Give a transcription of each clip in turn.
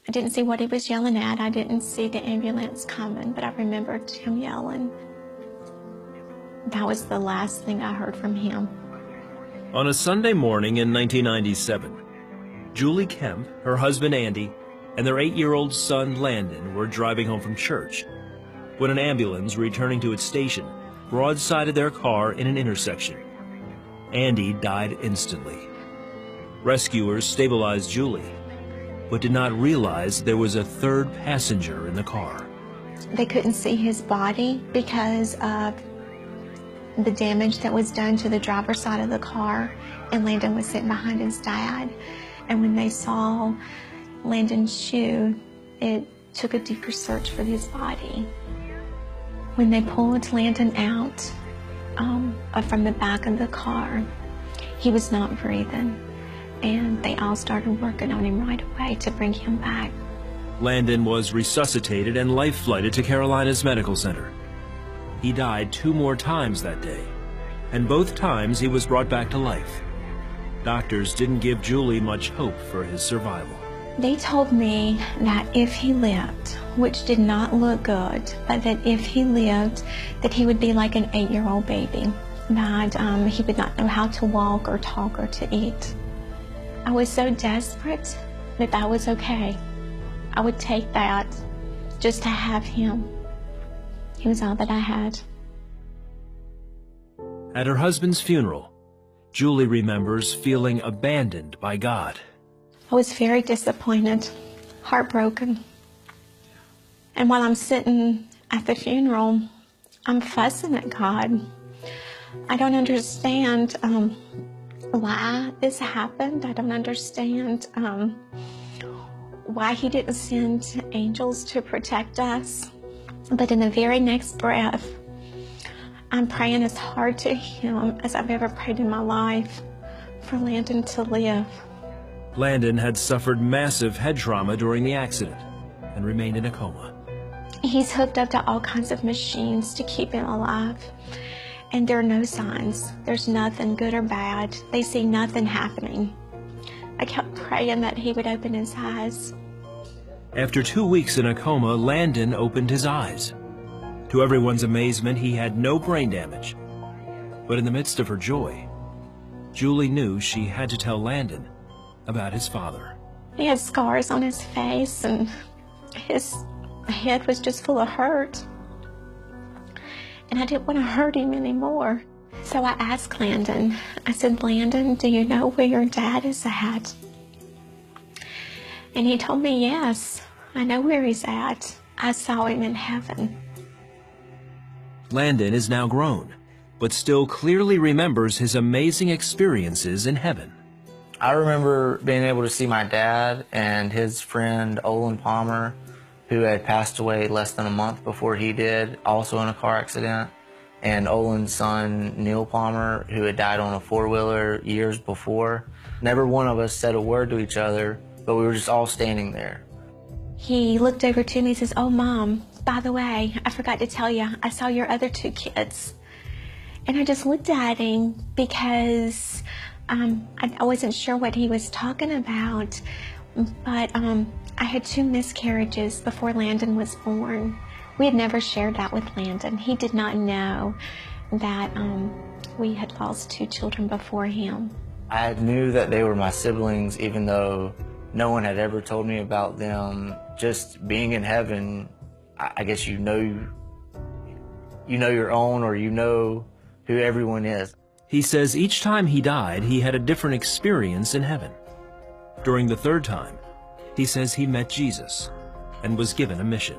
I didn't see what he was yelling at. I didn't see the ambulance coming, but I remembered him yelling. That was the last thing I heard from him. On a Sunday morning in 1997, Julie Kemp, her husband Andy, and their 8-year-old son Landon were driving home from church when an ambulance returning to its station broadsided their car in an intersection. Andy died instantly. Rescuers stabilized Julie, but did not realize there was a third passenger in the car. They couldn't see his body because of the damage that was done to the driver's side of the car, and Landon was sitting behind his dad. And when they saw Landon's shoe, it took a deeper search for his body. When they pulled Landon out from the back of the car, he was not breathing, and they all started working on him right away to bring him back. Landon was resuscitated and life-flighted to Carolinas Medical Center. He died 2 more times that day, and both times he was brought back to life. Doctors didn't give Julie much hope for his survival. They told me that if he lived, which did not look good, but that if he lived, that he would be like an 8-year-old baby, that he would not know how to walk or talk or to eat. I was so desperate that that was okay. I would take that just to have him. He was all that I had. At her husband's funeral, Julie remembers feeling abandoned by God. I was very disappointed, heartbroken. And while I'm sitting at the funeral, I'm fussing at God. I don't understand why this happened. I don't understand why he didn't send angels to protect us. But in the very next breath, I'm praying as hard to him as I've ever prayed in my life for Landon to live. Landon had suffered massive head trauma during the accident and remained in a coma. He's hooked up to all kinds of machines to keep him alive. And there are no signs. There's nothing good or bad. They see nothing happening. I kept praying that he would open his eyes. After 2 weeks in a coma, Landon opened his eyes. To everyone's amazement, he had no brain damage. But in the midst of her joy, Julie knew she had to tell Landon about his father. He had scars on his face, and his head was just full of hurt. And I didn't want to hurt him anymore. So I asked Landon, I said, Landon, do you know where your dad is at? And he told me, yes, I know where he's at. I saw him in heaven. Landon is now grown, but still clearly remembers his amazing experiences in heaven. I remember being able to see my dad and his friend Olin Palmer, who had passed away less than a month before he did, also in a car accident, and Olin's son Neil Palmer, who had died on a 4-wheeler years before. Never one of us said a word to each other, but we were just all standing there. He looked over to me and says, oh, Mom, by the way, I forgot to tell you, I saw your other 2 kids. And I just looked at him because I wasn't sure what he was talking about, but I had 2 miscarriages before Landon was born. We had never shared that with Landon. He did not know that we had lost 2 children before him. I knew that they were my siblings, even though no one had ever told me about them. Just being in heaven, I guess you know your own, or you know who everyone is. He says each time he died, he had a different experience in heaven. During the 3rd time, he says he met Jesus and was given a mission.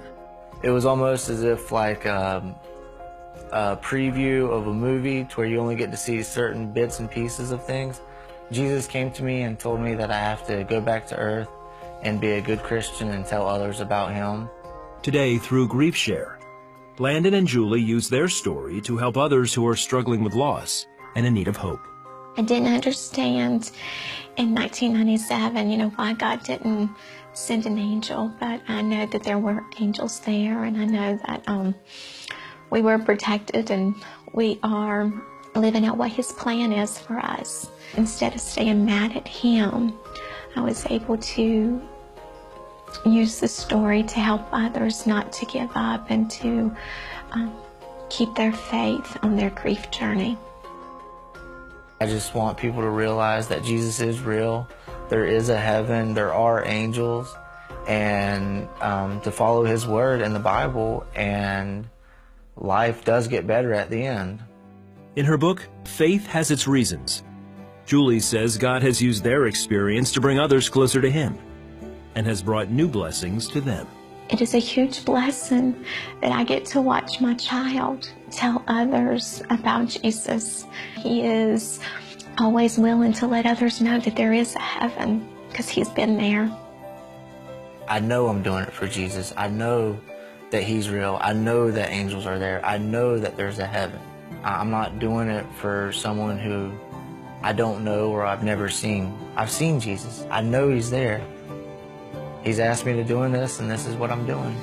It was almost as if like a preview of a movie to where you only get to see certain bits and pieces of things. Jesus came to me and told me that I have to go back to earth and be a good Christian and tell others about him. Today, through GriefShare, Landon and Julie use their story to help others who are struggling with loss and in need of hope. I didn't understand in 1997, why God didn't send an angel, but I know that there were angels there, and I know that we were protected and we are living out what his plan is for us. Instead of staying mad at him, I was able to use the story to help others not to give up and to keep their faith on their grief journey. I just want people to realize that Jesus is real. There is a heaven, there are angels, and to follow his word in the Bible, and life does get better at the end. In her book, Faith Has Its Reasons, Julie says God has used their experience to bring others closer to him and has brought new blessings to them. It is a huge blessing that I get to watch my child tell others about Jesus. He is always willing to let others know that there is a heaven because he's been there. I know I'm doing it for Jesus. I know that he's real. I know that angels are there. I know that there's a heaven. I'm not doing it for someone who I don't know or I've never seen. I've seen Jesus. I know he's there. He's asked me to doing this, and this is what I'm doing.